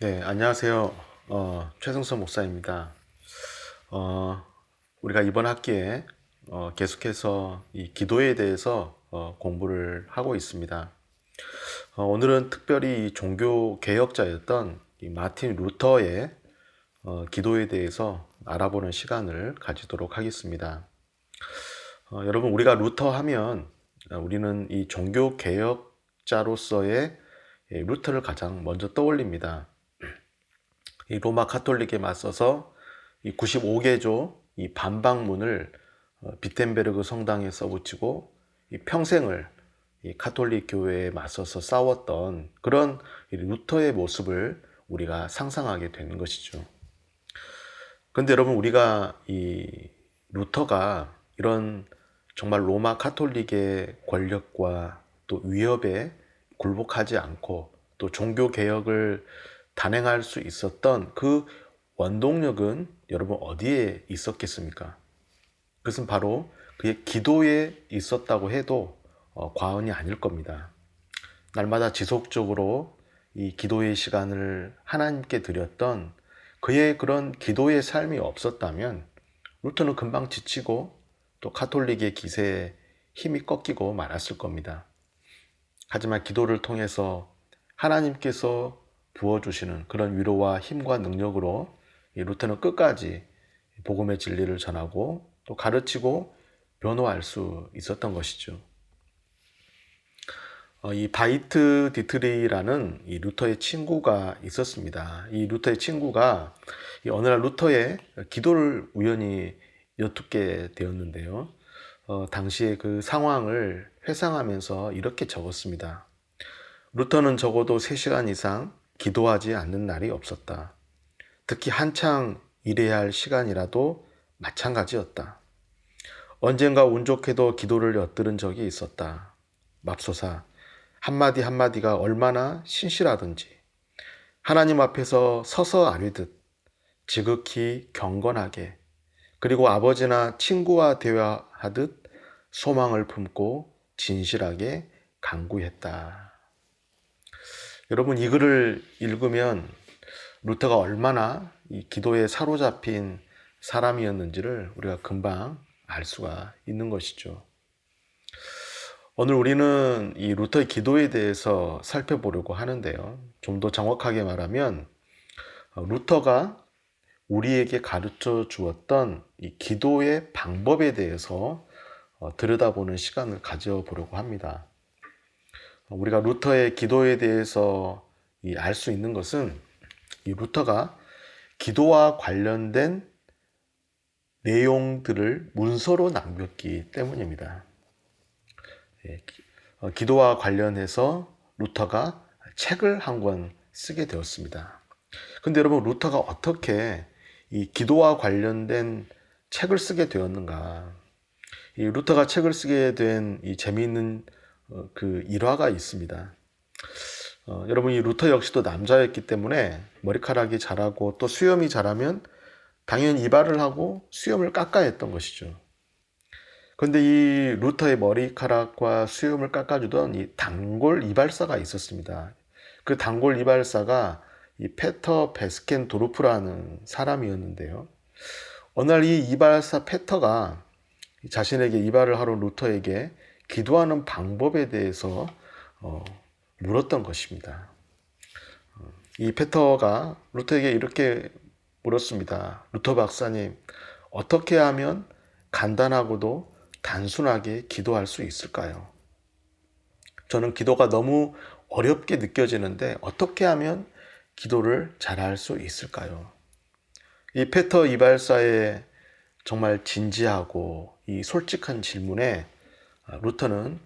네, 안녕하세요. 최승선 목사입니다. 우리가 이번 학기에 계속해서 이 기도에 대해서 공부를 하고 있습니다. 오늘은 특별히 이 종교 개혁자였던 이 마틴 루터의 기도에 대해서 알아보는 시간을 가지도록 하겠습니다. 여러분, 우리가 루터 하면 우리는 이 종교 개혁자로서의 루터를 가장 먼저 떠올립니다. 이 로마 카톨릭에 맞서서 이 95개조 이 반박문을 비텐베르그 성당에 써붙이고 이 평생을 이 카톨릭 교회에 맞서서 싸웠던 그런 루터의 모습을 우리가 상상하게 되는 것이죠. 그런데 여러분, 우리가 이 루터가 이런 정말 로마 카톨릭의 권력과 또 위협에 굴복하지 않고 또 종교 개혁을 단행할 수 있었던 그 원동력은 여러분 어디에 있었겠습니까? 그것은 바로 그의 기도에 있었다고 해도 과언이 아닐 겁니다. 날마다 지속적으로 이 기도의 시간을 하나님께 드렸던 그의 그런 기도의 삶이 없었다면 루터는 금방 지치고 또 카톨릭의 기세에 힘이 꺾이고 말았을 겁니다. 하지만 기도를 통해서 하나님께서 부어주시는 그런 위로와 힘과 능력으로 루터는 끝까지 복음의 진리를 전하고 또 가르치고 변호할 수 있었던 것이죠. 이 바이트 디트리라는 이 루터의 친구가 있었습니다. 이 루터의 친구가 어느 날 루터의 기도를 우연히 엿듣게 되었는데요. 당시의 그 상황을 회상하면서 이렇게 적었습니다. 루터는 적어도 3시간 이상 기도하지 않는 날이 없었다. 특히 한창 일해야 할 시간이라도 마찬가지였다. 언젠가 운 좋게도 기도를 엿들은 적이 있었다. 맙소사, 한마디 한마디가 얼마나 신실하든지 하나님 앞에서 서서 아뢰듯 지극히 경건하게 그리고 아버지나 친구와 대화하듯 소망을 품고 진실하게 간구했다. 여러분, 이 글을 읽으면 루터가 얼마나 이 기도에 사로잡힌 사람이었는지를 우리가 금방 알 수가 있는 것이죠. 오늘 우리는 이 루터의 기도에 대해서 살펴보려고 하는데요. 좀 더 정확하게 말하면 루터가 우리에게 가르쳐 주었던 이 기도의 방법에 대해서 들여다보는 시간을 가져보려고 합니다. 우리가 루터의 기도에 대해서 알 수 있는 것은 이 루터가 기도와 관련된 내용들을 문서로 남겼기 때문입니다. 기도와 관련해서 루터가 책을 한 권 쓰게 되었습니다. 근데 여러분, 루터가 어떻게 이 기도와 관련된 책을 쓰게 되었는가? 이 루터가 책을 쓰게 된 이 재미있는 그 일화가 있습니다. 여러분, 이 루터 역시도 남자였기 때문에 머리카락이 자라고 또 수염이 자라면 당연히 이발을 하고 수염을 깎아야 했던 것이죠. 그런데 이 루터의 머리카락과 수염을 깎아주던 이 단골 이발사가 있었습니다. 그 단골 이발사가 이 페터 베스켄 도르프라는 사람이었는데요. 어느 날 이 이발사 페터가 자신에게 이발을 하러 루터에게 기도하는 방법에 대해서 물었던 것입니다. 이 페터가 루터에게 이렇게 물었습니다. 루터 박사님, 어떻게 하면 간단하고도 단순하게 기도할 수 있을까요? 저는 기도가 너무 어렵게 느껴지는데 어떻게 하면 기도를 잘할 수 있을까요? 이 페터 이발사의 정말 진지하고 이 솔직한 질문에 루터는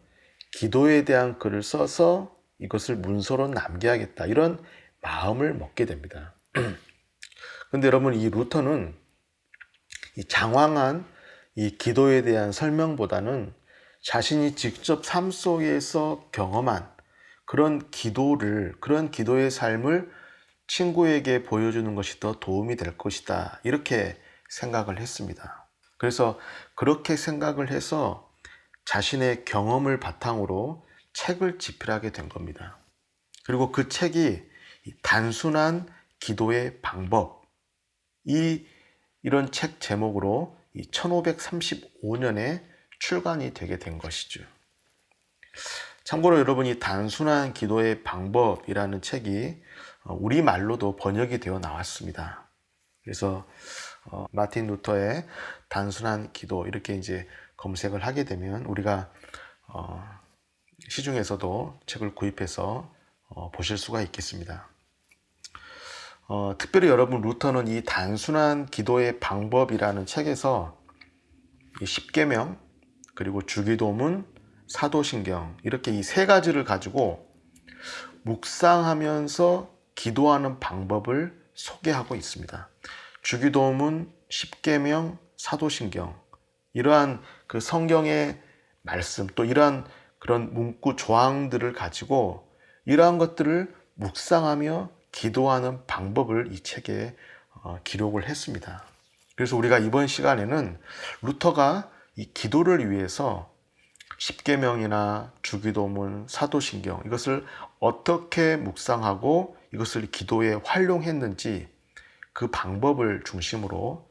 기도에 대한 글을 써서 이것을 문서로 남겨야겠다, 이런 마음을 먹게 됩니다. 그런데 여러분, 이 루터는 이 장황한 이 기도에 대한 설명보다는 자신이 직접 삶 속에서 경험한 그런 그런 기도의 삶을 친구에게 보여주는 것이 더 도움이 될 것이다, 이렇게 생각을 했습니다. 그래서 그렇게 생각을 해서 자신의 경험을 바탕으로 책을 집필하게 된 겁니다. 그리고 그 책이 단순한 기도의 방법, 이런 책 제목으로 1535년에 출간이 되게 된 것이죠. 참고로 여러분이 단순한 기도의 방법이라는 책이 우리말로도 번역이 되어 나왔습니다. 그래서 마틴 루터의 단순한 기도 이렇게 이제 검색을 하게 되면 우리가 시중에서도 책을 구입해서 보실 수가 있겠습니다. 특별히 여러분, 루터는 이 단순한 기도의 방법이라는 책에서 이 십계명, 그리고 주기도문, 사도신경 이렇게 이 세 가지를 가지고 묵상하면서 기도하는 방법을 소개하고 있습니다. 주기도문, 십계명, 사도신경, 이러한 그 성경의 말씀, 또 이러한 그런 문구 조항들을 가지고 이러한 것들을 묵상하며 기도하는 방법을 이 책에 기록을 했습니다. 그래서 우리가 이번 시간에는 루터가 이 기도를 위해서 십계명이나 주기도문, 사도신경 이것을 어떻게 묵상하고 이것을 기도에 활용했는지 그 방법을 중심으로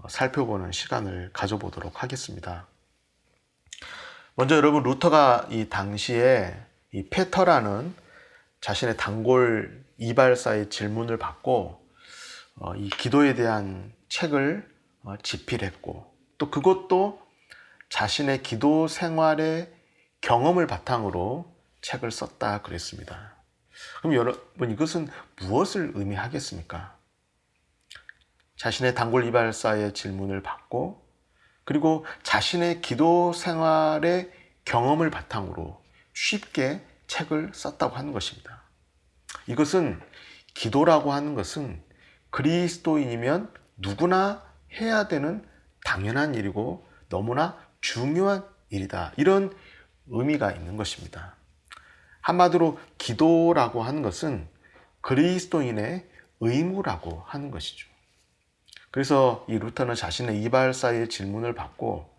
살펴보는 시간을 가져보도록 하겠습니다. 먼저 여러분, 루터가 이 당시에 이 페터라는 자신의 단골 이발사의 질문을 받고 이 기도에 대한 책을 집필했고, 또 그것도 자신의 기도 생활의 경험을 바탕으로 책을 썼다 그랬습니다. 그럼 여러분, 이것은 무엇을 의미하겠습니까? 자신의 단골 이발사의 질문을 받고, 그리고 자신의 기도 생활의 경험을 바탕으로 쉽게 책을 썼다고 하는 것입니다. 이것은, 기도라고 하는 것은 그리스도인이면 누구나 해야 되는 당연한 일이고 너무나 중요한 일이다, 이런 의미가 있는 것입니다. 한마디로 기도라고 하는 것은 그리스도인의 의무라고 하는 것이죠. 그래서 이 루터는 자신의 이발사의 질문을 받고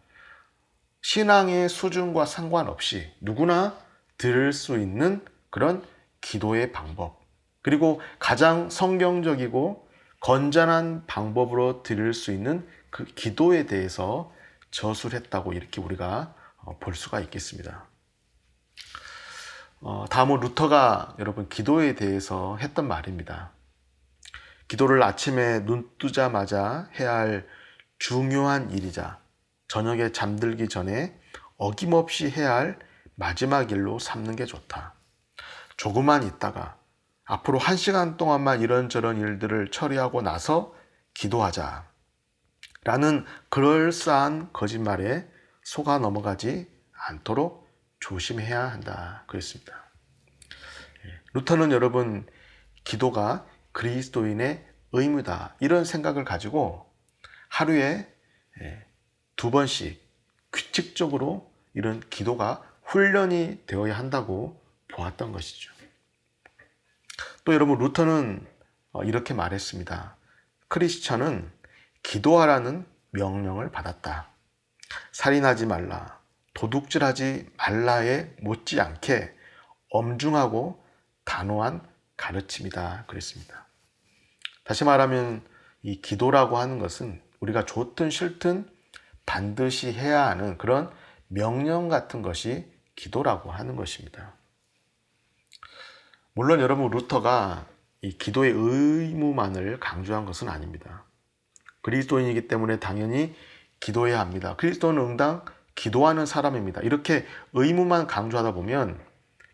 신앙의 수준과 상관없이 누구나 들을 수 있는 그런 기도의 방법, 그리고 가장 성경적이고 건전한 방법으로 드릴 수 있는 그 기도에 대해서 저술했다고 이렇게 우리가 볼 수가 있겠습니다. 다음은 루터가 여러분 기도에 대해서 했던 말입니다. 기도를 아침에 눈 뜨자마자 해야 할 중요한 일이자 저녁에 잠들기 전에 어김없이 해야 할 마지막 일로 삼는 게 좋다. 조금만 있다가 앞으로 1시간 동안만 이런저런 일들을 처리하고 나서 기도하자 라는 그럴싸한 거짓말에 속아 넘어가지 않도록 조심해야 한다 그랬습니다. 루터는 여러분, 기도가 그리스도인의 의무다, 이런 생각을 가지고 하루에 2번씩 규칙적으로 이런 기도가 훈련이 되어야 한다고 보았던 것이죠. 또 여러분, 루터는 이렇게 말했습니다. 크리스천은 기도하라는 명령을 받았다. 살인하지 말라, 도둑질하지 말라에 못지않게 엄중하고 단호한 가르침이다 그랬습니다. 다시 말하면 이 기도라고 하는 것은 우리가 좋든 싫든 반드시 해야 하는 그런 명령 같은 것이 기도라고 하는 것입니다. 물론 여러분, 루터가 이 기도의 의무만을 강조한 것은 아닙니다. 그리스도인이기 때문에 당연히 기도해야 합니다. 그리스도는 응당 기도하는 사람입니다. 이렇게 의무만 강조하다 보면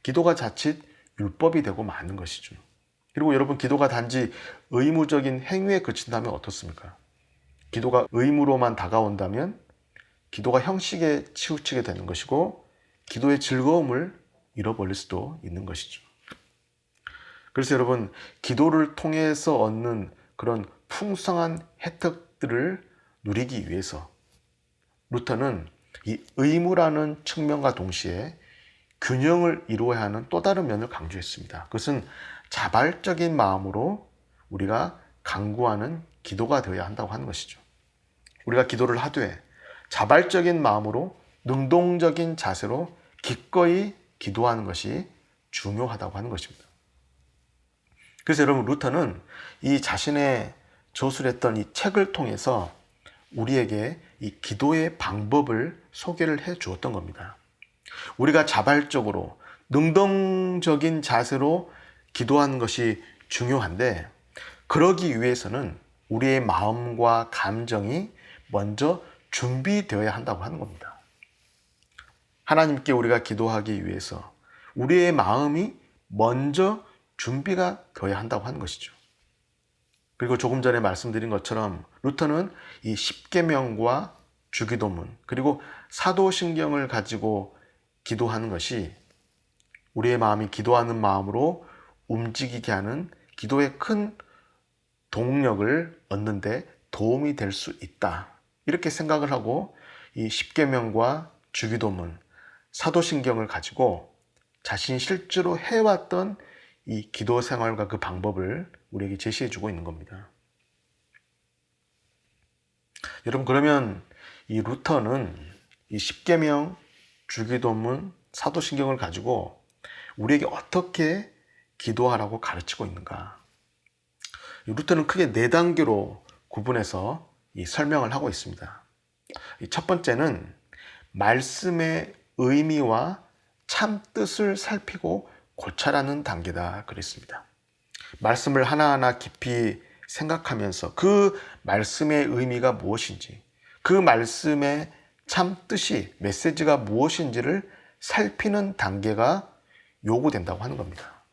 기도가 자칫 율법이 되고 마는 것이죠. 그리고 여러분, 기도가 단지 의무적인 행위에 그친다면 어떻습니까? 기도가 의무로만 다가온다면 기도가 형식에 치우치게 되는 것이고 기도의 즐거움을 잃어버릴 수도 있는 것이죠. 그래서 여러분, 기도를 통해서 얻는 그런 풍성한 혜택들을 누리기 위해서 루터는 이 의무라는 측면과 동시에 균형을 이루어야 하는 또 다른 면을 강조했습니다. 그것은 자발적인 마음으로 우리가 간구하는 기도가 되어야 한다고 하는 것이죠. 우리가 기도를 하되 자발적인 마음으로 능동적인 자세로 기꺼이 기도하는 것이 중요하다고 하는 것입니다. 그래서 여러분 루터는 이 자신의 저술했던 이 책을 통해서 우리에게 이 기도의 방법을 소개를 해 주었던 겁니다. 우리가 자발적으로 능동적인 자세로 기도하는 것이 중요한데, 그러기 위해서는 우리의 마음과 감정이 먼저 준비되어야 한다고 하는 겁니다. 하나님께 우리가 기도하기 위해서 우리의 마음이 먼저 준비가 되어야 한다고 하는 것이죠. 그리고 조금 전에 말씀드린 것처럼 루터는 이 십계명과 주기도문 그리고 사도신경을 가지고 기도하는 것이 우리의 마음이 기도하는 마음으로 움직이게 하는 기도의 큰 동력을 얻는 데 도움이 될 수 있다, 이렇게 생각을 하고 이 십계명과 주기도문, 사도신경을 가지고 자신이 실제로 해왔던 이 기도 생활과 그 방법을 우리에게 제시해주고 있는 겁니다. 여러분, 그러면 이 루터는 이 십계명, 주기도문, 사도신경을 가지고 우리에게 어떻게 기도하라고 가르치고 있는가? 루터는 크게 4단계로 구분해서 이 설명을 하고 있습니다. 첫 번째는 말씀의 의미와 참 뜻을 살피고 고찰하는 단계다 그랬습니다. 말씀을 하나하나 깊이 생각하면서 그 말씀의 의미가 무엇인지, 그 말씀의 참 뜻이, 메시지가 무엇인지를 살피는 단계가 요구된다고 하는 겁니다.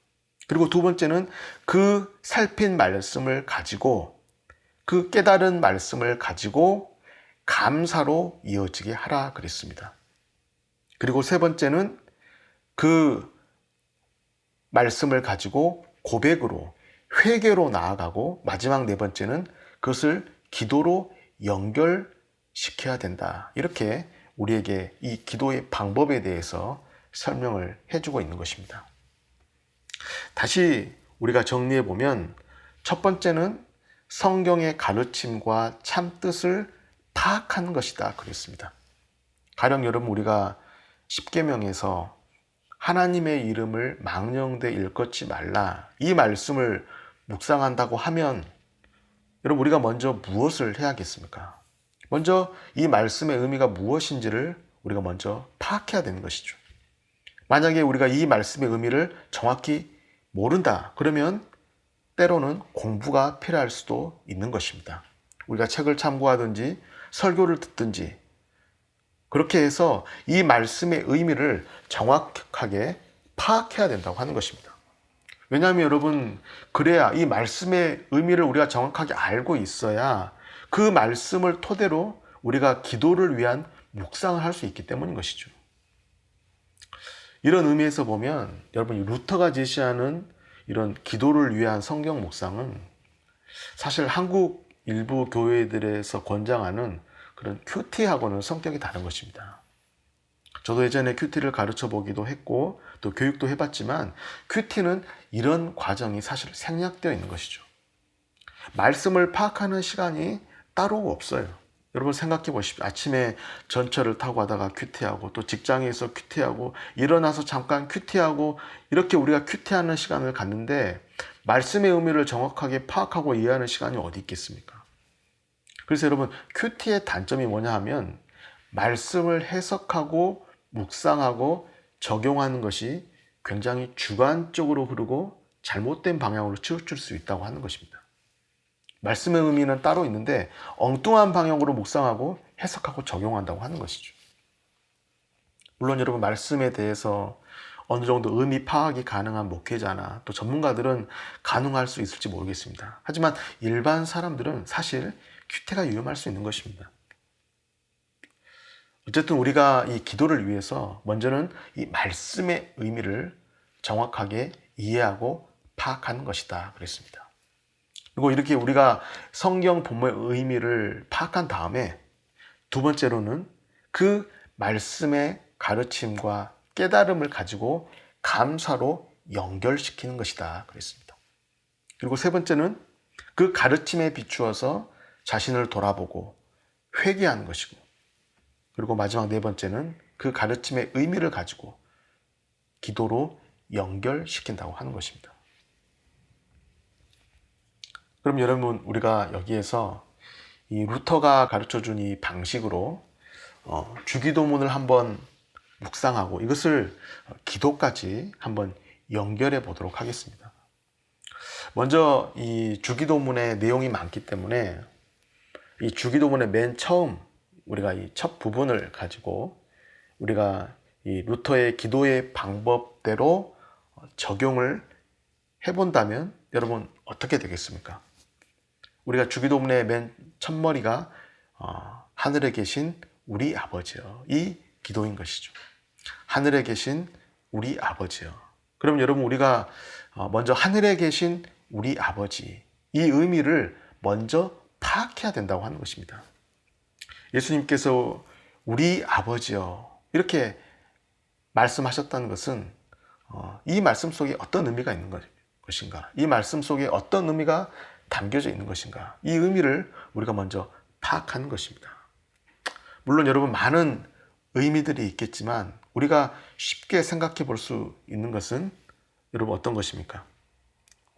그리고 두 번째는 그 살핀 말씀을 가지고, 그 깨달은 말씀을 가지고 감사로 이어지게 하라 그랬습니다. 그리고 세 번째는 그 말씀을 가지고 고백으로, 회개로 나아가고, 마지막 네 번째는 그것을 기도로 연결시켜야 된다. 이렇게 우리에게 이 기도의 방법에 대해서 설명을 해주고 있는 것입니다. 다시 우리가 정리해 보면, 첫 번째는 성경의 가르침과 참 뜻을 파악하는 것이다 그랬습니다. 가령 여러분, 우리가 십계명에서 하나님의 이름을 망령되 일컫지 말라, 이 말씀을 묵상한다고 하면 여러분, 우리가 먼저 무엇을 해야겠습니까? 먼저 이 말씀의 의미가 무엇인지를 우리가 먼저 파악해야 되는 것이죠. 만약에 우리가 이 말씀의 의미를 정확히 모른다, 그러면 때로는 공부가 필요할 수도 있는 것입니다. 우리가 책을 참고하든지 설교를 듣든지 그렇게 해서 이 말씀의 의미를 정확하게 파악해야 된다고 하는 것입니다. 왜냐하면 여러분, 그래야 이 말씀의 의미를 우리가 정확하게 알고 있어야 그 말씀을 토대로 우리가 기도를 위한 묵상을 할 수 있기 때문인 것이죠. 이런 의미에서 보면 여러분, 루터가 제시하는 이런 기도를 위한 성경 묵상은 사실 한국 일부 교회들에서 권장하는 그런 큐티하고는 성격이 다른 것입니다. 저도 예전에 큐티를 가르쳐 보기도 했고 또 교육도 해봤지만, 큐티는 이런 과정이 사실 생략되어 있는 것이죠. 말씀을 파악하는 시간이 따로 없어요. 여러분 생각해 보십시오. 아침에 전철을 타고 가다가 큐티하고, 또 직장에서 큐티하고, 일어나서 잠깐 큐티하고, 이렇게 우리가 큐티하는 시간을 갖는데 말씀의 의미를 정확하게 파악하고 이해하는 시간이 어디 있겠습니까? 그래서 여러분, 큐티의 단점이 뭐냐 하면 말씀을 해석하고 묵상하고 적용하는 것이 굉장히 주관적으로 흐르고 잘못된 방향으로 치우칠 수 있다고 하는 것입니다. 말씀의 의미는 따로 있는데 엉뚱한 방향으로 묵상하고 해석하고 적용한다고 하는 것이죠. 물론 여러분, 말씀에 대해서 어느 정도 의미 파악이 가능한 목회자나 또 전문가들은 가능할 수 있을지 모르겠습니다. 하지만 일반 사람들은 사실 큐티가 위험할 수 있는 것입니다. 어쨌든 우리가 이 기도를 위해서 먼저는 이 말씀의 의미를 정확하게 이해하고 파악하는 것이다 그랬습니다. 그리고 이렇게 우리가 성경 본문의 의미를 파악한 다음에 두 번째로는 그 말씀의 가르침과 깨달음을 가지고 감사로 연결시키는 것이다 그랬습니다. 그리고 세 번째는 그 가르침에 비추어서 자신을 돌아보고 회개하는 것이고, 그리고 마지막 네 번째는 그 가르침의 의미를 가지고 기도로 연결시킨다고 하는 것입니다. 그럼 여러분, 우리가 여기에서 이 루터가 가르쳐준 이 방식으로 주기도문을 한번 묵상하고 이것을 기도까지 한번 연결해 보도록 하겠습니다. 먼저 이 주기도문의 내용이 많기 때문에 이 주기도문의 맨 처음 우리가 이 첫 부분을 가지고 우리가 이 루터의 기도의 방법대로 적용을 해본다면 여러분 어떻게 되겠습니까? 우리가 주기도문의 맨 첫머리가 하늘에 계신 우리 아버지여, 이 기도인 것이죠. 하늘에 계신 우리 아버지여. 그럼 여러분, 우리가 먼저 하늘에 계신 우리 아버지, 이 의미를 먼저 파악해야 된다고 하는 것입니다. 예수님께서 우리 아버지여 이렇게 말씀하셨다는 것은 이 말씀 속에 어떤 의미가 있는 것인가, 이 말씀 속에 어떤 의미가 담겨져 있는 것인가, 이 의미를 우리가 먼저 파악하는 것입니다. 물론 여러분, 많은 의미들이 있겠지만 우리가 쉽게 생각해 볼 수 있는 것은 여러분 어떤 것입니까?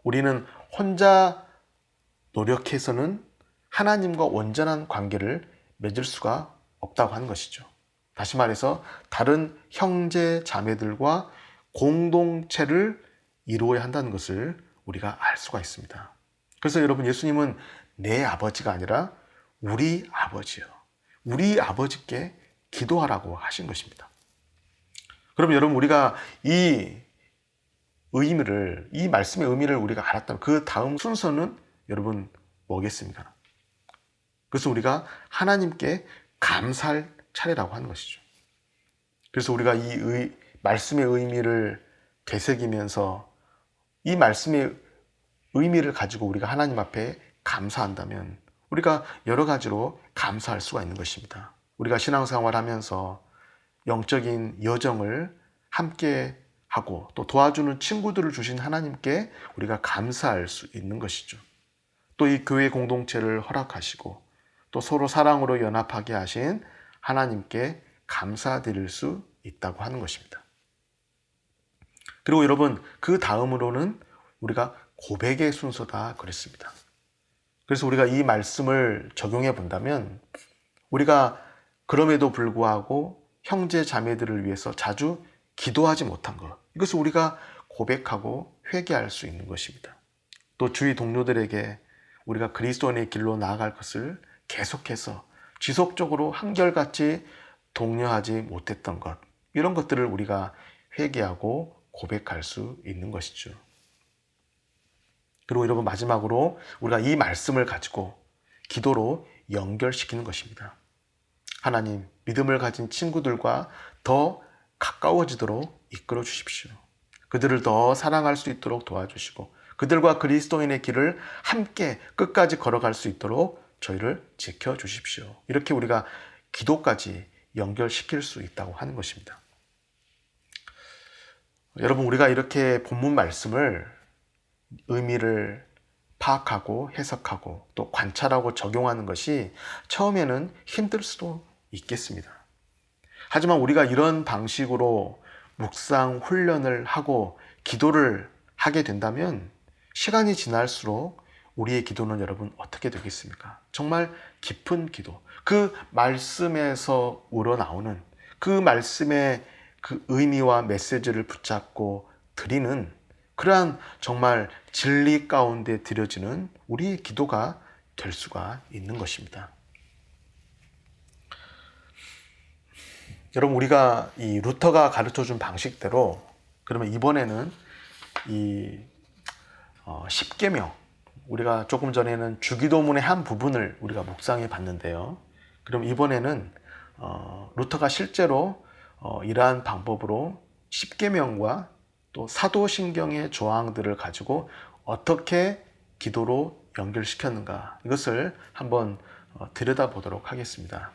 우리는 혼자 노력해서는 하나님과 온전한 관계를 맺을 수가 없다고 하는 것이죠. 다시 말해서 다른 형제 자매들과 공동체를 이루어야 한다는 것을 우리가 알 수가 있습니다. 그래서 여러분, 예수님은 내 아버지가 아니라 우리 아버지요, 우리 아버지께 기도하라고 하신 것입니다. 그럼 여러분, 우리가 이 의미를, 이 말씀의 의미를 우리가 알았다면 그 다음 순서는 여러분 뭐겠습니까? 그래서 우리가 하나님께 감사할 차례라고 하는 것이죠. 그래서 우리가 이 말씀의 의미를 되새기면서 이 말씀의 의미를 가지고 우리가 하나님 앞에 감사한다면 우리가 여러 가지로 감사할 수가 있는 것입니다. 우리가 신앙생활 하면서 영적인 여정을 함께 하고 또 도와주는 친구들을 주신 하나님께 우리가 감사할 수 있는 것이죠. 또 이 교회 공동체를 허락하시고 또 서로 사랑으로 연합하게 하신 하나님께 감사드릴 수 있다고 하는 것입니다. 그리고 여러분, 그 다음으로는 우리가 고백의 순서다 그랬습니다. 그래서 우리가 이 말씀을 적용해 본다면 우리가 그럼에도 불구하고 형제 자매들을 위해서 자주 기도하지 못한 것, 이것을 우리가 고백하고 회개할 수 있는 것입니다. 또 주위 동료들에게 우리가 그리스도인의 길로 나아갈 것을 계속해서 지속적으로 한결같이 독려하지 못했던 것, 이런 것들을 우리가 회개하고 고백할 수 있는 것이죠. 그리고 여러분, 마지막으로 우리가 이 말씀을 가지고 기도로 연결시키는 것입니다. 하나님, 믿음을 가진 친구들과 더 가까워지도록 이끌어 주십시오. 그들을 더 사랑할 수 있도록 도와주시고 그들과 그리스도인의 길을 함께 끝까지 걸어갈 수 있도록 저희를 지켜주십시오. 이렇게 우리가 기도까지 연결시킬 수 있다고 하는 것입니다. 여러분, 우리가 이렇게 본문 말씀을 의미를 파악하고 해석하고 또 관찰하고 적용하는 것이 처음에는 힘들 수도 있겠습니다. 하지만 우리가 이런 방식으로 묵상 훈련을 하고 기도를 하게 된다면 시간이 지날수록 우리의 기도는 여러분 어떻게 되겠습니까? 정말 깊은 기도, 그 말씀에서 우러나오는 그 말씀의 그 의미와 메시지를 붙잡고 드리는 그러한 정말 진리 가운데 드려지는 우리의 기도가 될 수가 있는 것입니다. 여러분, 우리가 이 루터가 가르쳐준 방식대로 그러면 이번에는 이 십계명, 우리가 조금 전에는 주기도문의 한 부분을 우리가 묵상해 봤는데요. 그럼 이번에는 루터가 실제로 이러한 방법으로 십계명과 또 사도신경의 조항들을 가지고 어떻게 기도로 연결시켰는가, 이것을 한번 들여다보도록 하겠습니다.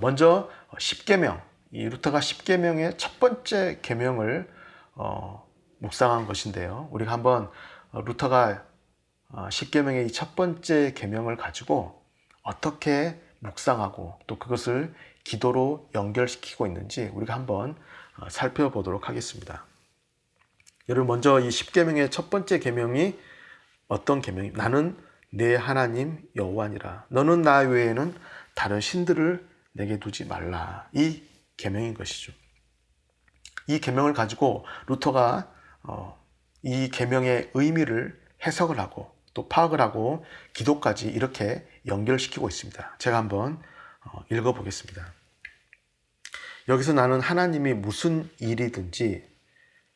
먼저 십계명, 이 루터가 십계명의 첫 번째 계명을 묵상한 것인데요. 우리가 한번 루터가 십계명의 이 첫 번째 계명을 가지고 어떻게 묵상하고 또 그것을 기도로 연결시키고 있는지 우리가 한번 살펴보도록 하겠습니다. 여러분, 먼저 이 십계명의 첫 번째 계명이 어떤 계명이? 나는 내 하나님 여호와니라. 너는 나 외에는 다른 신들을 내게 두지 말라. 이 계명인 것이죠. 이 계명을 가지고 루터가 이 계명의 의미를 해석을 하고 또 파악을 하고 기도까지 이렇게 연결시키고 있습니다. 제가 한번 읽어보겠습니다. 여기서 나는 하나님이 무슨 일이든지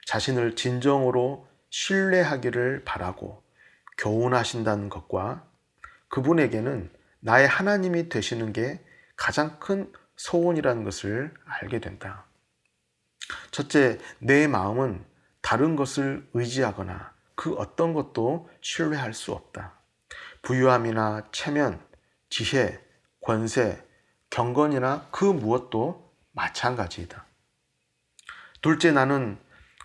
자신을 진정으로 신뢰하기를 바라고 교훈하신다는 것과 그분에게는 나의 하나님이 되시는 게 가장 큰 소원이라는 것을 알게 된다. 첫째, 내 마음은 다른 것을 의지하거나 그 어떤 것도 신뢰할 수 없다. 부유함이나 체면, 지혜, 권세, 경건이나 그 무엇도 마찬가지이다. 둘째, 나는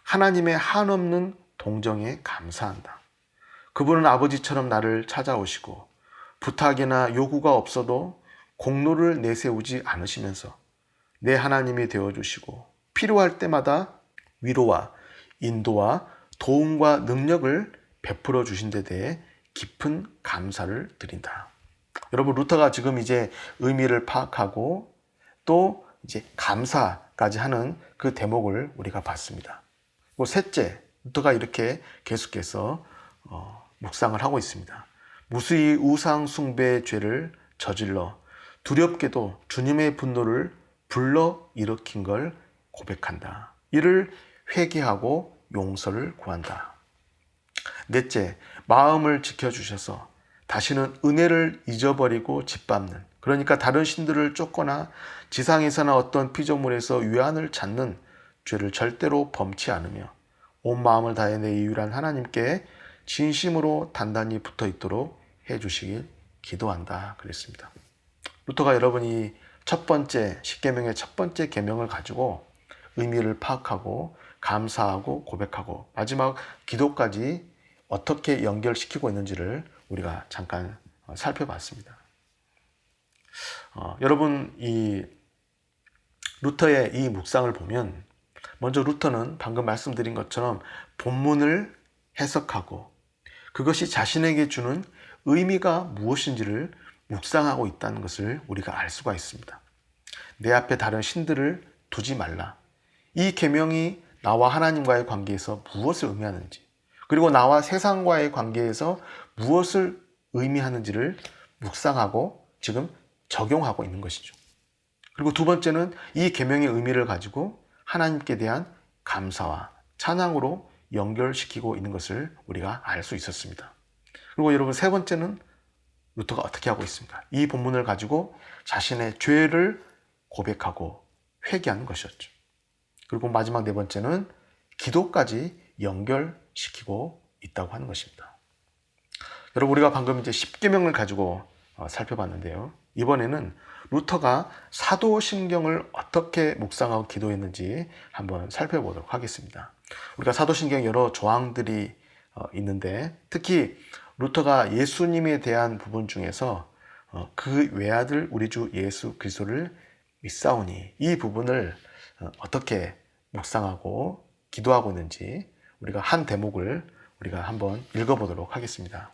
하나님의 한없는 동정에 감사한다. 그분은 아버지처럼 나를 찾아오시고 부탁이나 요구가 없어도 공로를 내세우지 않으시면서 내 하나님이 되어주시고 필요할 때마다 위로와 인도와 도움과 능력을 베풀어 주신 데 대해 깊은 감사를 드린다. 여러분, 루터가 지금 이제 의미를 파악하고 또 이제 감사까지 하는 그 대목을 우리가 봤습니다. 셋째, 루터가 이렇게 계속해서 묵상을 하고 있습니다. 무수히 우상 숭배의 죄를 저질러 두렵게도 주님의 분노를 불러 일으킨 걸 고백한다. 이를 회개하고 용서를 구한다. 넷째, 마음을 지켜주셔서 다시는 은혜를 잊어버리고 짓밟는, 그러니까 다른 신들을 쫓거나 지상에서나 어떤 피조물에서 위안을 찾는 죄를 절대로 범치 않으며 온 마음을 다해 내 유일한 하나님께 진심으로 단단히 붙어 있도록 해주시길 기도한다. 그랬습니다. 루터가 여러분이 첫 번째 십계명의 첫 번째 계명을 가지고 의미를 파악하고 감사하고 고백하고 마지막 기도까지 어떻게 연결시키고 있는지를 우리가 잠깐 살펴봤습니다. 여러분, 이 루터의 이 묵상을 보면 먼저 루터는 방금 말씀드린 것처럼 본문을 해석하고 그것이 자신에게 주는 의미가 무엇인지를 묵상하고 있다는 것을 우리가 알 수가 있습니다. 내 앞에 다른 신들을 두지 말라. 이 계명이 나와 하나님과의 관계에서 무엇을 의미하는지, 그리고 나와 세상과의 관계에서 무엇을 의미하는지를 묵상하고 지금 적용하고 있는 것이죠. 그리고 두 번째는 이 계명의 의미를 가지고 하나님께 대한 감사와 찬양으로 연결시키고 있는 것을 우리가 알 수 있었습니다. 그리고 여러분, 세 번째는 루터가 어떻게 하고 있습니까? 이 본문을 가지고 자신의 죄를 고백하고 회개하는 것이었죠. 그리고 마지막 네 번째는 기도까지 연결시키고 있다고 하는 것입니다. 여러분, 우리가 방금 이제 십계명을 가지고 살펴봤는데요. 이번에는 루터가 사도신경을 어떻게 묵상하고 기도했는지 한번 살펴보도록 하겠습니다. 우리가 사도신경 여러 조항들이 있는데 특히 루터가 예수님에 대한 부분 중에서 그 외아들 우리 주 예수 그리스도를 믿사오니 이 부분을 어떻게 묵상하고 기도하고 있는지 우리가 한 대목을 우리가 한번 읽어보도록 하겠습니다.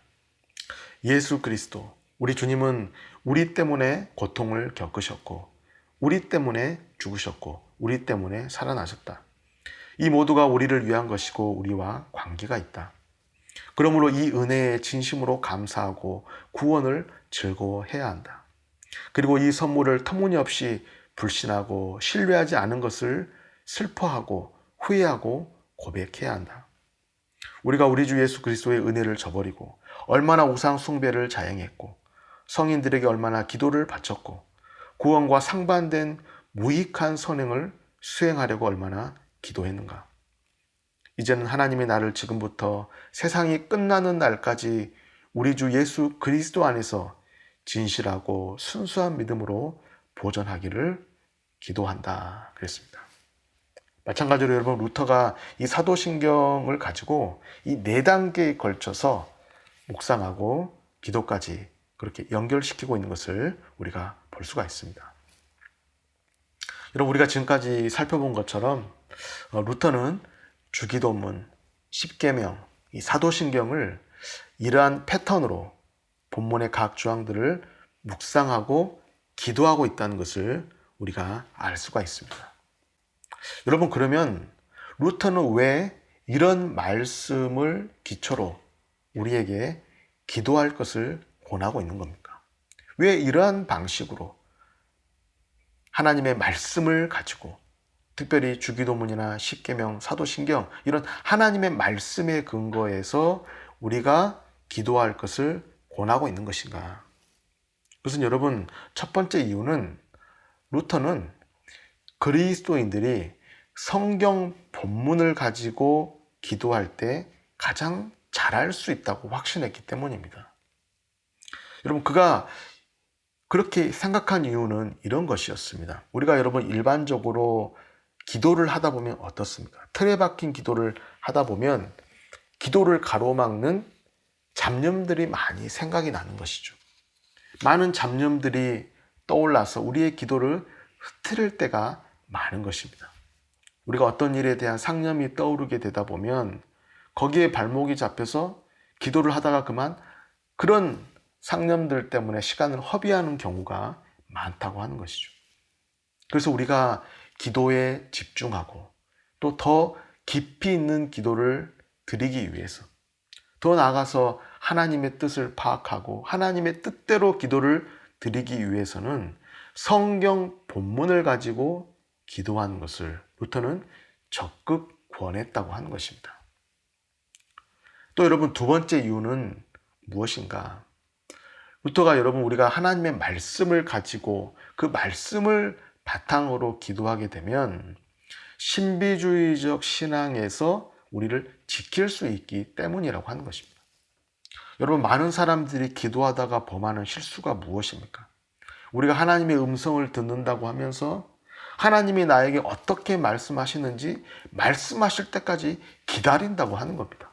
예수 그리스도, 우리 주님은 우리 때문에 고통을 겪으셨고 우리 때문에 죽으셨고 우리 때문에 살아나셨다. 이 모두가 우리를 위한 것이고 우리와 관계가 있다. 그러므로 이 은혜에 진심으로 감사하고 구원을 즐거워해야 한다. 그리고 이 선물을 터무니없이 불신하고 신뢰하지 않은 것을 슬퍼하고 후회하고 고백해야 한다. 우리가 우리 주 예수 그리스도의 은혜를 저버리고 얼마나 우상 숭배를 자행했고 성인들에게 얼마나 기도를 바쳤고 구원과 상반된 무익한 선행을 수행하려고 얼마나 기도했는가. 이제는 하나님이 나를 지금부터 세상이 끝나는 날까지 우리 주 예수 그리스도 안에서 진실하고 순수한 믿음으로 보존하기를 기도한다. 그랬습니다. 마찬가지로 여러분, 루터가 이 사도신경을 가지고 이 4단계에 걸쳐서 묵상하고 기도까지 그렇게 연결시키고 있는 것을 우리가 볼 수가 있습니다. 여러분, 우리가 지금까지 살펴본 것처럼 루터는 주기도문, 십계명, 이 사도신경을 이러한 패턴으로 본문의 각 조항들을 묵상하고 기도하고 있다는 것을 우리가 알 수가 있습니다. 여러분, 그러면 루터는 왜 이런 말씀을 기초로 우리에게 기도할 것을 권하고 있는 겁니까? 왜 이러한 방식으로 하나님의 말씀을 가지고, 특별히 주기도문이나 십계명, 사도신경, 이런 하나님의 말씀에 근거해서 우리가 기도할 것을 권하고 있는 것인가? 그것은 여러분, 첫 번째 이유는 루터는 그리스도인들이 성경 본문을 가지고 기도할 때 가장 잘할 수 있다고 확신했기 때문입니다. 여러분, 그가 그렇게 생각한 이유는 이런 것이었습니다. 우리가 여러분 일반적으로 기도를 하다 보면 어떻습니까? 틀에 박힌 기도를 하다 보면 기도를 가로막는 잡념들이 많이 생각이 나는 것이죠. 많은 잡념들이 떠올라서 우리의 기도를 흐트릴 때가 많은 것입니다. 우리가 어떤 일에 대한 상념이 떠오르게 되다 보면 거기에 발목이 잡혀서 기도를 하다가 그만 그런 상념들 때문에 시간을 허비하는 경우가 많다고 하는 것이죠. 그래서 우리가 기도에 집중하고 또 더 깊이 있는 기도를 드리기 위해서, 더 나아가서 하나님의 뜻을 파악하고 하나님의 뜻대로 기도를 드리기 위해서는 성경 본문을 가지고 기도하는 것을 루터는 적극 권했다고 하는 것입니다. 또 여러분, 두 번째 이유는 무엇인가? 루터가 여러분, 우리가 하나님의 말씀을 가지고 그 말씀을 바탕으로 기도하게 되면 신비주의적 신앙에서 우리를 지킬 수 있기 때문이라고 하는 것입니다. 여러분, 많은 사람들이 기도하다가 범하는 실수가 무엇입니까? 우리가 하나님의 음성을 듣는다고 하면서 하나님이 나에게 어떻게 말씀하시는지 말씀하실 때까지 기다린다고 하는 겁니다.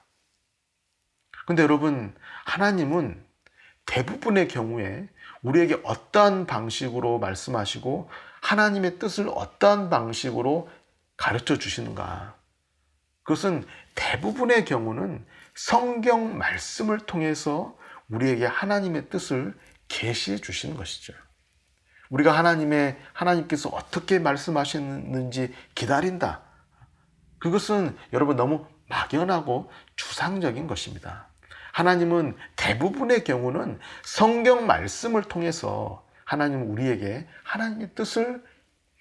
근데 여러분, 하나님은 대부분의 경우에 우리에게 어떠한 방식으로 말씀하시고 하나님의 뜻을 어떠한 방식으로 가르쳐 주시는가? 그것은 대부분의 경우는 성경 말씀을 통해서 우리에게 하나님의 뜻을 계시해 주시는 것이죠. 우리가 하나님께서 어떻게 말씀하시는지 기다린다. 그것은 여러분 너무 막연하고 추상적인 것입니다. 하나님은 대부분의 경우는 성경 말씀을 통해서 하나님은 우리에게 하나님의 뜻을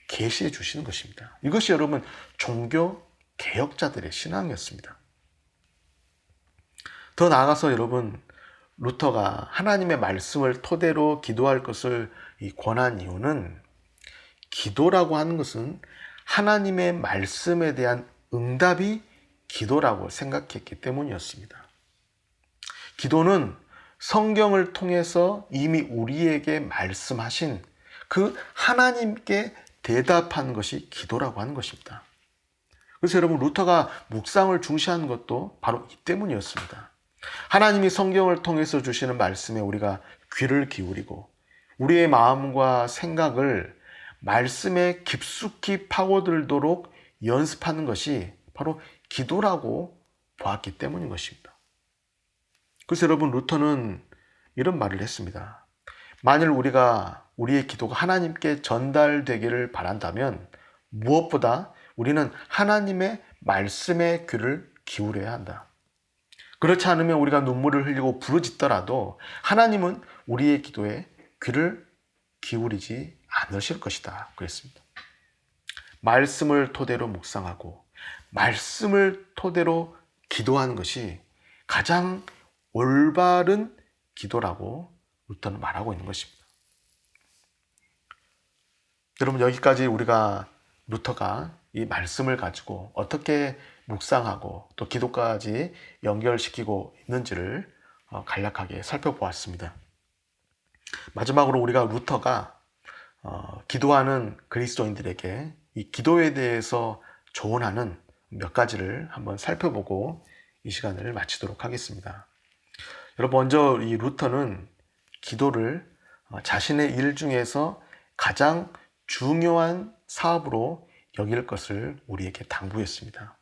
계시해 주시는 것입니다. 이것이 여러분 종교 개혁자들의 신앙이었습니다. 더 나아가서 여러분, 루터가 하나님의 말씀을 토대로 기도할 것을 권한 이유는 기도라고 하는 것은 하나님의 말씀에 대한 응답이 기도라고 생각했기 때문이었습니다. 기도는 성경을 통해서 이미 우리에게 말씀하신 그 하나님께 대답하는 것이 기도라고 하는 것입니다. 그래서 여러분, 루터가 묵상을 중시하는 것도 바로 이 때문이었습니다. 하나님이 성경을 통해서 주시는 말씀에 우리가 귀를 기울이고 우리의 마음과 생각을 말씀에 깊숙이 파고들도록 연습하는 것이 바로 기도라고 보았기 때문인 것입니다. 그래서 여러분, 루터는 이런 말을 했습니다. 만일 우리의 기도가 하나님께 전달되기를 바란다면 무엇보다 우리는 하나님의 말씀에 귀를 기울여야 한다. 그렇지 않으면 우리가 눈물을 흘리고 부르짖더라도 하나님은 우리의 기도에 귀를 기울이지 않으실 것이다. 그랬습니다. 말씀을 토대로 묵상하고 말씀을 토대로 기도하는 것이 가장 올바른 기도라고 루터는 말하고 있는 것입니다. 여러분, 여기까지 우리가 루터가 이 말씀을 가지고 어떻게 묵상하고 또 기도까지 연결시키고 있는지를 간략하게 살펴보았습니다. 마지막으로 우리가 루터가 기도하는 그리스도인들에게 이 기도에 대해서 조언하는 몇 가지를 한번 살펴보고 이 시간을 마치도록 하겠습니다. 여러분, 먼저 이 루터는 기도를 자신의 일 중에서 가장 중요한 사업으로 여길 것을 우리에게 당부했습니다.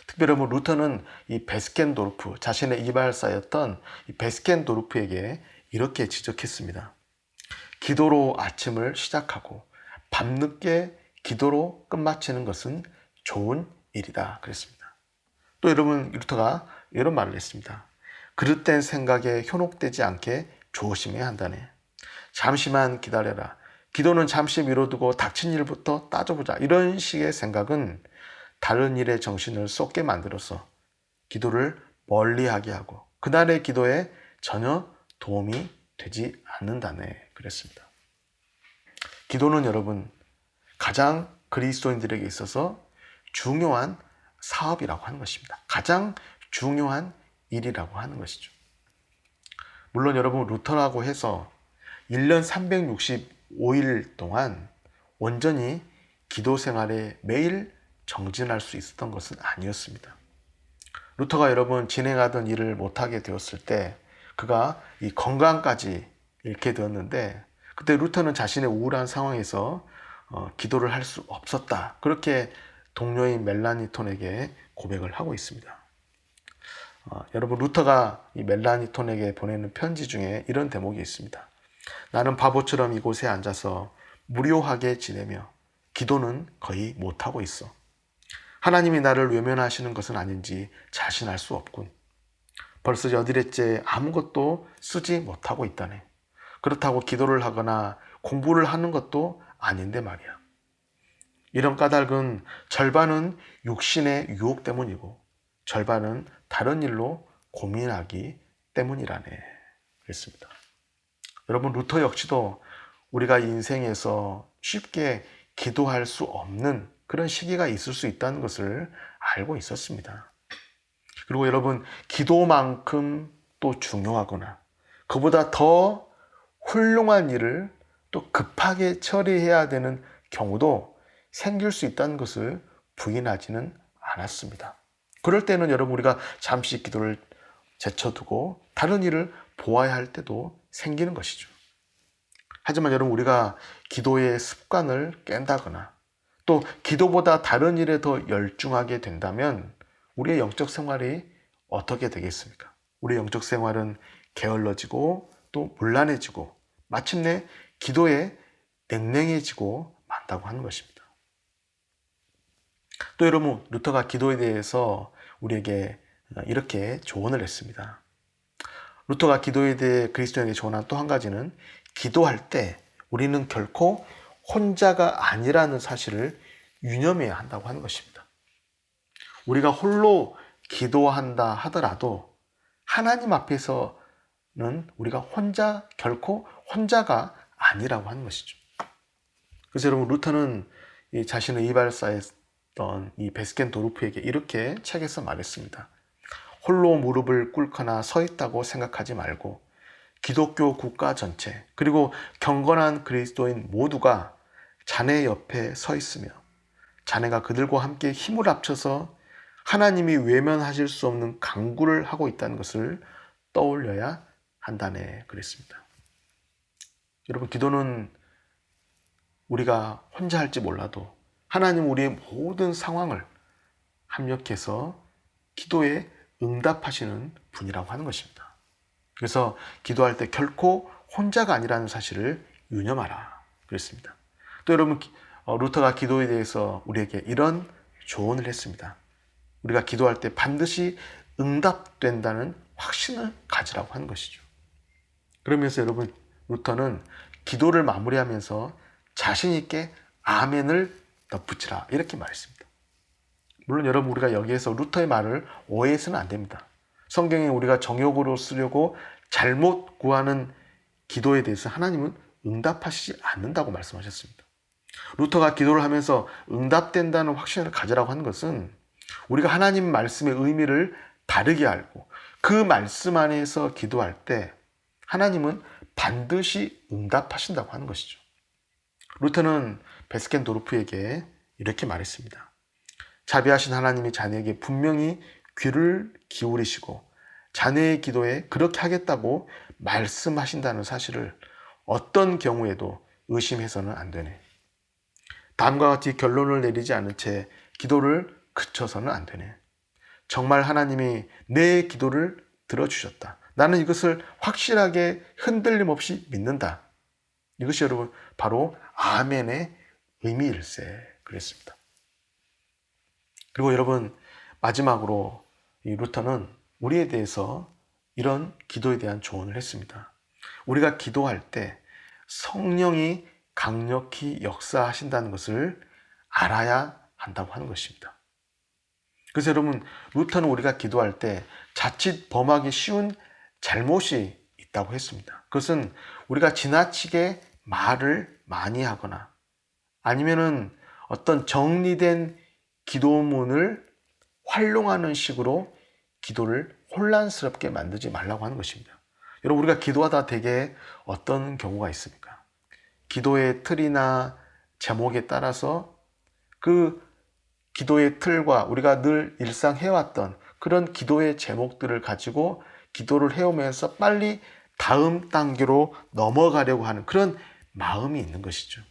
특별히 루터는 이 베스켄도르프, 자신의 이발사였던 이 베스켄도르프에게 이렇게 지적했습니다. 기도로 아침을 시작하고 밤늦게 기도로 끝마치는 것은 좋은 일이다 그랬습니다. 또 여러분, 루터가 이런 말을 했습니다. 그릇된 생각에 현혹되지 않게 조심해야 한다네. 잠시만 기다려라. 기도는 잠시 미뤄두고 닥친 일부터 따져보자. 이런 식의 생각은 다른 일에 정신을 쏟게 만들어서 기도를 멀리하게 하고 그날의 기도에 전혀 도움이 되지 않는다네 그랬습니다. 기도는 여러분 가장 그리스도인들에게 있어서 중요한 사업이라고 하는 것입니다. 가장 중요한 일이라고 하는 것이죠. 물론 여러분, 루터라고 해서 1년 365일 동안 온전히 기도 생활에 매일 정진할 수 있었던 것은 아니었습니다. 루터가 여러분 진행하던 일을 못하게 되었을 때 그가 이 건강까지 잃게 되었는데, 그때 루터는 자신의 우울한 상황에서 기도를 할 수 없었다. 그렇게 동료인 멜라니톤에게 고백을 하고 있습니다. 여러분, 루터가 이 멜라니톤에게 보내는 편지 중에 이런 대목이 있습니다. 나는 바보처럼 이곳에 앉아서 무료하게 지내며 기도는 거의 못하고 있어. 하나님이 나를 외면하시는 것은 아닌지 자신할 수 없군. 벌써 8일째 아무것도 쓰지 못하고 있다네. 그렇다고 기도를 하거나 공부를 하는 것도 아닌데 말이야. 이런 까닭은 절반은 육신의 유혹 때문이고 절반은 다른 일로 고민하기 때문이라네 그랬습니다. 여러분, 루터 역시도 우리가 인생에서 쉽게 기도할 수 없는 그런 시기가 있을 수 있다는 것을 알고 있었습니다. 그리고 여러분, 기도만큼 또 중요하거나 그보다 더 훌륭한 일을 또 급하게 처리해야 되는 경우도 생길 수 있다는 것을 부인하지는 않았습니다. 그럴 때는 여러분, 우리가 잠시 기도를 제쳐두고 다른 일을 보아야 할 때도 생기는 것이죠. 하지만 여러분, 우리가 기도의 습관을 깬다거나 또 기도보다 다른 일에 더 열중하게 된다면 우리의 영적 생활이 어떻게 되겠습니까? 우리의 영적 생활은 게을러지고 또 문란해지고 마침내 기도에 냉랭해지고 만다고 하는 것입니다. 또 여러분, 루터가 기도에 대해서 우리에게 이렇게 조언을 했습니다. 루터가 기도에 대해 그리스도인에게 조언한 또 한 가지는 기도할 때 우리는 결코 혼자가 아니라는 사실을 유념해야 한다고 하는 것입니다. 우리가 홀로 기도한다 하더라도 하나님 앞에서는 우리가 결코 혼자가 아니라고 하는 것이죠. 그래서 여러분, 루터는 자신을 이발사했던 이 베스켄도르프에게 이렇게 책에서 말했습니다. 홀로 무릎을 꿇거나 서 있다고 생각하지 말고 기독교 국가 전체 그리고 경건한 그리스도인 모두가 자네 옆에 서 있으며 자네가 그들과 함께 힘을 합쳐서 하나님이 외면하실 수 없는 간구를 하고 있다는 것을 떠올려야 한다네 그랬습니다. 여러분, 기도는 우리가 혼자 할지 몰라도 하나님 우리의 모든 상황을 합력해서 기도에 응답하시는 분이라고 하는 것입니다. 그래서 기도할 때 결코 혼자가 아니라는 사실을 유념하라 그랬습니다. 또 여러분, 루터가 기도에 대해서 우리에게 이런 조언을 했습니다. 우리가 기도할 때 반드시 응답된다는 확신을 가지라고 하는 것이죠. 그러면서 여러분, 루터는 기도를 마무리하면서 자신 있게 아멘을 덧붙이라 이렇게 말했습니다. 물론 여러분, 우리가 여기에서 루터의 말을 오해해서는 안 됩니다. 성경에 우리가 정욕으로 쓰려고 잘못 구하는 기도에 대해서 하나님은 응답하시지 않는다고 말씀하셨습니다. 루터가 기도를 하면서 응답된다는 확신을 가지라고 하는 것은 우리가 하나님 말씀의 의미를 다르게 알고 그 말씀 안에서 기도할 때 하나님은 반드시 응답하신다고 하는 것이죠. 루터는 베스켄도르프에게 이렇게 말했습니다. 자비하신 하나님이 자네에게 분명히 귀를 기울이시고 자네의 기도에 그렇게 하겠다고 말씀하신다는 사실을 어떤 경우에도 의심해서는 안 되네. 다음과 같이 결론을 내리지 않은 채 기도를 그쳐서는 안 되네. 정말 하나님이 내 기도를 들어주셨다. 나는 이것을 확실하게 흔들림 없이 믿는다. 이것이 여러분 바로 아멘의 의미일세 그랬습니다. 그리고 여러분 마지막으로 이 루터는 우리에 대해서 이런 기도에 대한 조언을 했습니다. 우리가 기도할 때 성령이 강력히 역사하신다는 것을 알아야 한다고 하는 것입니다. 그래서 여러분 루터는 우리가 기도할 때 자칫 범하기 쉬운 잘못이 있다고 했습니다. 그것은 우리가 지나치게 말을 많이 하거나 아니면은 어떤 정리된 기도문을 활용하는 식으로 기도를 혼란스럽게 만들지 말라고 하는 것입니다. 여러분 우리가 기도하다 대개 어떤 경우가 있습니까? 기도의 틀이나 제목에 따라서 그 기도의 틀과 우리가 늘 일상 해왔던 그런 기도의 제목들을 가지고 기도를 해오면서 빨리 다음 단계로 넘어가려고 하는 그런 마음이 있는 것이죠.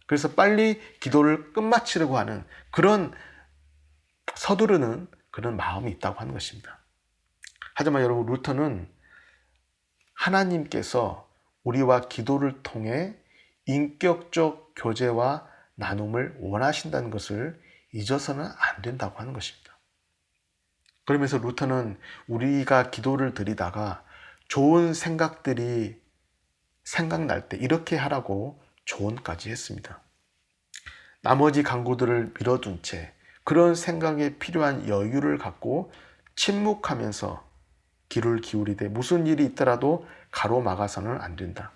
그래서 빨리 기도를 끝마치려고 하는 그런 서두르는 그런 마음이 있다고 하는 것입니다. 하지만 여러분 루터는 하나님께서 우리와 기도를 통해 인격적 교제와 나눔을 원하신다는 것을 잊어서는 안 된다고 하는 것입니다. 그러면서 루터는 우리가 기도를 드리다가 좋은 생각들이 생각날 때 이렇게 하라고 조언까지 했습니다. 나머지 강구들을 미뤄둔 채 그런 생각에 필요한 여유를 갖고 침묵하면서 귀를 기울이되 무슨 일이 있더라도 가로막아서는 안 된다.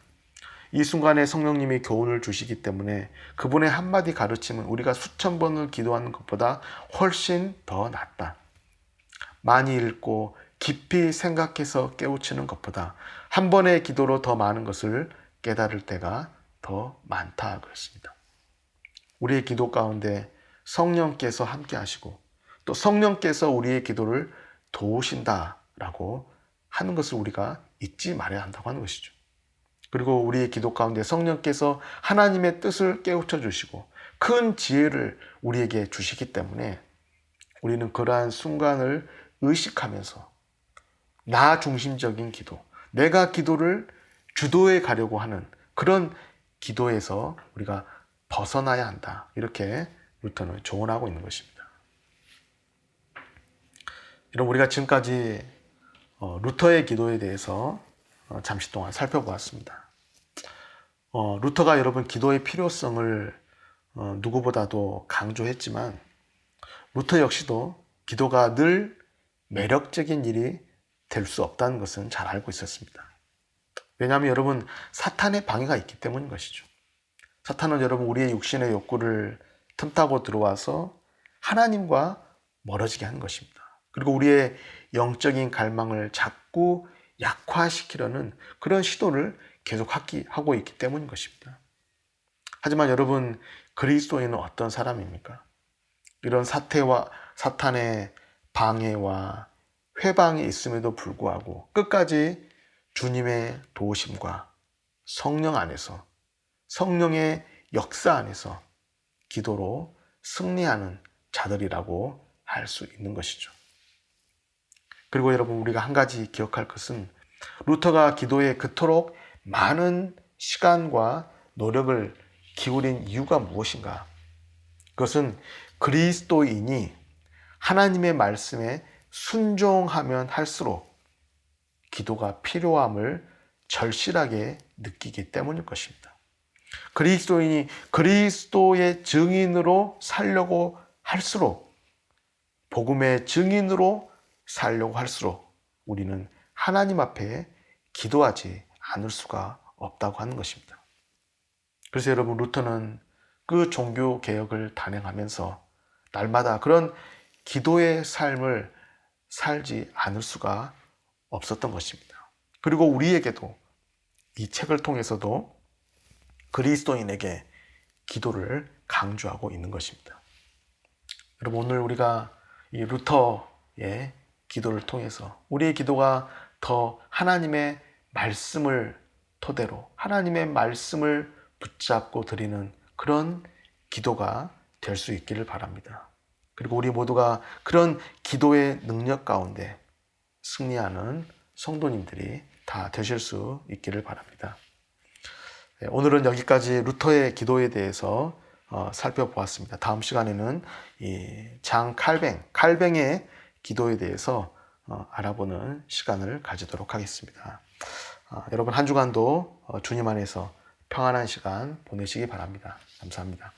이 순간에 성령님이 교훈을 주시기 때문에 그분의 한마디 가르침은 우리가 수천 번을 기도하는 것보다 훨씬 더 낫다. 많이 읽고 깊이 생각해서 깨우치는 것보다 한 번의 기도로 더 많은 것을 깨달을 때가 더 많다 그랬습니다. 우리의 기도 가운데 성령께서 함께 하시고 또 성령께서 우리의 기도를 도우신다라고 하는 것을 우리가 잊지 말아야 한다고 하는 것이죠. 그리고 우리의 기도 가운데 성령께서 하나님의 뜻을 깨우쳐 주시고 큰 지혜를 우리에게 주시기 때문에 우리는 그러한 순간을 의식하면서 나 중심적인 기도, 내가 기도를 주도해 가려고 하는 그런 기도에서 우리가 벗어나야 한다. 이렇게 루터는 조언하고 있는 것입니다. 여러분 우리가 지금까지 루터의 기도에 대해서 잠시 동안 살펴보았습니다. 루터가 여러분 기도의 필요성을 누구보다도 강조했지만 루터 역시도 기도가 늘 매력적인 일이 될 수 없다는 것은 잘 알고 있었습니다. 왜냐하면 여러분 사탄의 방해가 있기 때문인 것이죠. 사탄은 여러분 우리의 육신의 욕구를 틈타고 들어와서 하나님과 멀어지게 하는 것입니다. 그리고 우리의 영적인 갈망을 자꾸 약화시키려는 그런 시도를 계속 하고 있기 때문인 것입니다. 하지만 여러분 그리스도인은 어떤 사람입니까? 이런 사탄의 방해와 회방이 있음에도 불구하고 끝까지 주님의 도우심과 성령 안에서 성령의 역사 안에서 기도로 승리하는 자들이라고 할 수 있는 것이죠. 그리고 여러분 우리가 한 가지 기억할 것은 루터가 기도에 그토록 많은 시간과 노력을 기울인 이유가 무엇인가? 그것은 그리스도인이 하나님의 말씀에 순종하면 할수록 기도가 필요함을 절실하게 느끼기 때문일 것입니다. 그리스도인이 그리스도의 증인으로 살려고 할수록 복음의 증인으로 살려고 할수록 우리는 하나님 앞에 기도하지 않을 수가 없다고 하는 것입니다. 그래서 여러분 루터는 그 종교 개혁을 단행하면서 날마다 그런 기도의 삶을 살지 않을 수가 없었던 것입니다. 그리고 우리에게도 이 책을 통해서도 그리스도인에게 기도를 강조하고 있는 것입니다. 여러분 오늘 우리가 이 루터의 기도를 통해서 우리의 기도가 더 하나님의 말씀을 토대로 하나님의 말씀을 붙잡고 드리는 그런 기도가 될 수 있기를 바랍니다. 그리고 우리 모두가 그런 기도의 능력 가운데 승리하는 성도님들이 다 되실 수 있기를 바랍니다. 네, 오늘은 여기까지 루터의 기도에 대해서 살펴보았습니다. 다음 시간에는 이 장 칼뱅의 기도에 대해서 알아보는 시간을 가지도록 하겠습니다. 여러분 한 주간도 주님 안에서 평안한 시간 보내시기 바랍니다. 감사합니다.